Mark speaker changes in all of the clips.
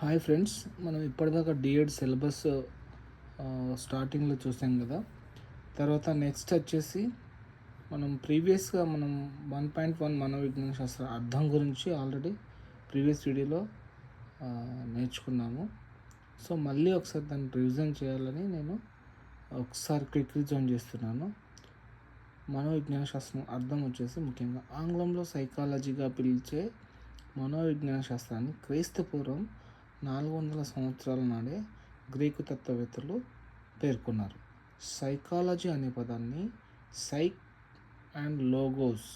Speaker 1: Hi friends, మనం ఇప్పటిదాకా D.Ed syllabus స్టార్టింగ్లో చూసాం కదా. తర్వాత నెక్స్ట్ వచ్చేసి మనం ప్రీవియస్గా 1.1 మనోవిజ్ఞాన శాస్త్ర అర్థం గురించి ఆల్రెడీ ప్రీవియస్ వీడియోలో నేర్చుకున్నాము. సో మళ్ళీ ఒకసారి దాన్ని రివిజన్ చేయాలని నేను ఒకసారి క్విక్ రివిజన్ చేస్తున్నాను. మనోవిజ్ఞాన శాస్త్రం అర్థం వచ్చేసి ముఖ్యంగా ఆంగ్లంలో సైకాలజీగా పిలిచే మనోవిజ్ఞాన శాస్త్రాన్ని క్రీస్తుపూర్వం 400 సంవత్సరాల నాడే గ్రీకు తత్వవేత్తలు పేర్కొన్నారు. సైకాలజీ అనే పదాన్ని సైక్ అండ్ లోగోస్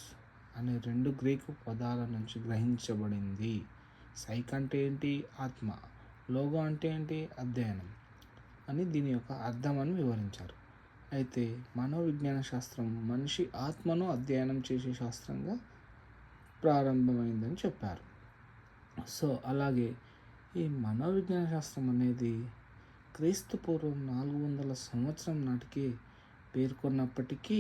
Speaker 1: అనే రెండు గ్రీకు పదాల నుంచి గ్రహించబడింది. సైక్ అంటే ఏంటి? ఆత్మ. లోగో అంటే ఏంటి? అధ్యయనం అని దీని యొక్క అర్థం అని వివరించారు. అయితే మనోవిజ్ఞాన శాస్త్రం మనిషి ఆత్మను అధ్యయనం చేసే శాస్త్రంగా ప్రారంభమైందని చెప్పారు. సో అలాగే ఈ మనోవిజ్ఞాన శాస్త్రం అనేది క్రీస్తు పూర్వం 400 సంవత్సరం నాటికి పేర్కొన్నప్పటికీ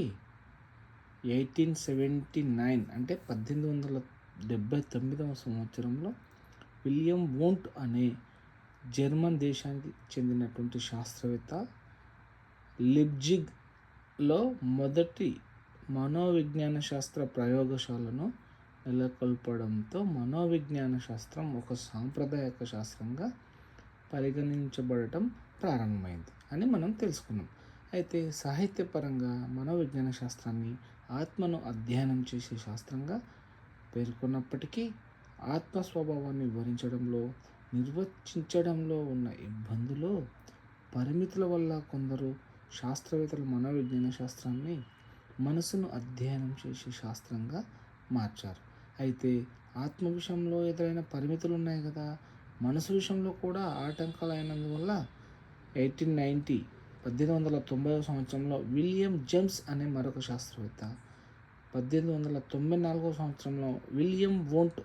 Speaker 1: 1879 అంటే 1879 సంవత్సరంలో విలియం వోంట్ అనే జర్మన్ దేశానికి చెందినటువంటి శాస్త్రవేత్త లిప్జిగ్లో మొదటి మనోవిజ్ఞాన శాస్త్ర ప్రయోగశాలను నెలకొల్పడంతో మనోవిజ్ఞాన శాస్త్రం ఒక సాంప్రదాయక శాస్త్రంగా పరిగణించబడటం ప్రారంభమైంది అని మనం తెలుసుకున్నాం. అయితే సాహిత్యపరంగా మనోవిజ్ఞాన శాస్త్రాన్ని ఆత్మను అధ్యయనం చేసే శాస్త్రంగా పేర్కొన్నప్పటికీ ఆత్మ స్వభావాన్ని వివరించడంలో నిర్వచించడంలో ఉన్న ఇబ్బందులు, పరిమితుల వల్ల కొందరు శాస్త్రవేత్తలు మనోవిజ్ఞాన శాస్త్రాన్ని మనసును అధ్యయనం చేసే శాస్త్రంగా మార్చారు. అయితే ఆత్మ విషయంలో ఎదురైన పరిమితులు ఉన్నాయి కదా, మనసు విషయంలో కూడా ఆటంకాలు అయినందువల్ల 1890 సంవత్సరంలో విలియం జేమ్స్ అనే మరొక శాస్త్రవేత్త, 1894 సంవత్సరంలో విలియం వోంట్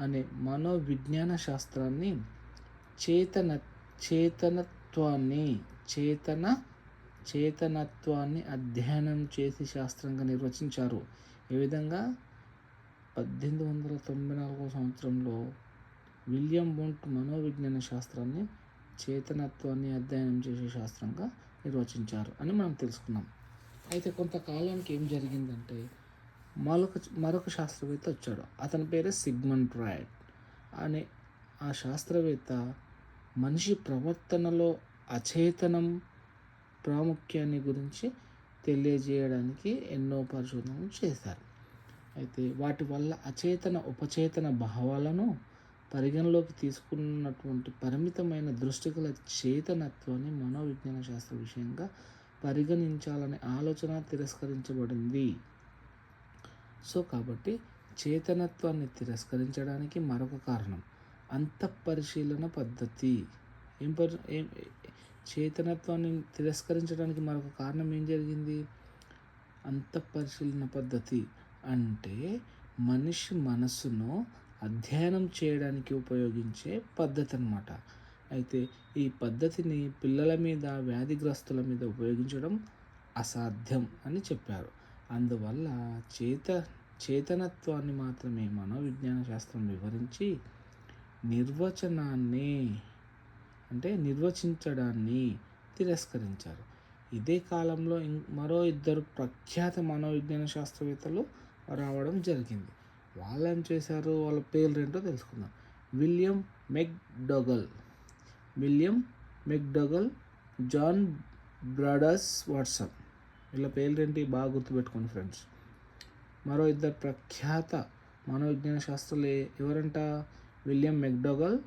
Speaker 1: అనే మనోవిజ్ఞాన శాస్త్రాన్ని చేతనత్వాన్ని అధ్యయనం చేసి శాస్త్రంగా నిర్వచించారు. ఏ విధంగా? 1894 సంవత్సరంలో విలియం వోంట్ మనోవిజ్ఞాన శాస్త్రాన్ని చేతనత్వాన్ని అధ్యయనం చేసే శాస్త్రంగా నిర్వచించారు అని మనం తెలుసుకున్నాం. అయితే కొంతకాలానికి ఏం జరిగిందంటే మరొక శాస్త్రవేత్త వచ్చాడు. అతని పేరే సిగ్మండ్ ఫ్రాయిడ్ అనే ఆ శాస్త్రవేత్త మనిషి ప్రవర్తనలో అచేతనం ప్రాముఖ్యాన్ని గురించి తెలియజేయడానికి ఎన్నో పరిశోధనలు చేశారు. అయితే వాటి వల్ల అచేతన ఉపచేతన భావాలను పరిగణలోకి తీసుకున్నటువంటి పరిమితమైన దృష్టిగల చేతనత్వాన్ని మనోవిజ్ఞాన శాస్త్ర విషయంగా పరిగణించాలనే ఆలోచన తిరస్కరించబడింది. సో కాబట్టి చేతనత్వాన్ని తిరస్కరించడానికి మరొక కారణం అంతఃపరిశీలన పద్ధతి. చేతనత్వాన్ని తిరస్కరించడానికి మరొక కారణం ఏం జరిగింది? అంతఃపరిశీలన పద్ధతి అంటే మనిషి మనస్సును అధ్యయనం చేయడానికి ఉపయోగించే పద్ధతి అన్నమాట. అయితే ఈ పద్ధతిని పిల్లల మీద, వ్యాధిగ్రస్తుల మీద ఉపయోగించడం అసాధ్యం అని చెప్పారు. అందువల్ల చేతనత్వాన్ని మాత్రమే మనోవిజ్ఞాన శాస్త్రం వివరించి నిర్వచించడాన్ని తిరస్కరించారు. ఇదే కాలంలో మరో ఇద్దరు ప్రఖ్యాత మనోవిజ్ఞాన శాస్త్రవేత్తలు రావడం జరిగింది. వాళ్ళు ఏం చేశారు? వాళ్ళ పేర్లు ఏంటో తెలుసుకుందాం. William McDougall, John Broadus Watson. వీళ్ళ పేర్లు ఏంటి? బాగా గుర్తుపెట్టుకోండి ఫ్రెండ్స్. మరో ఇద్దరు ప్రఖ్యాత మనోవిజ్ఞాన శాస్త్రులు ఎవరంట? విలియం మెక్డొగల్,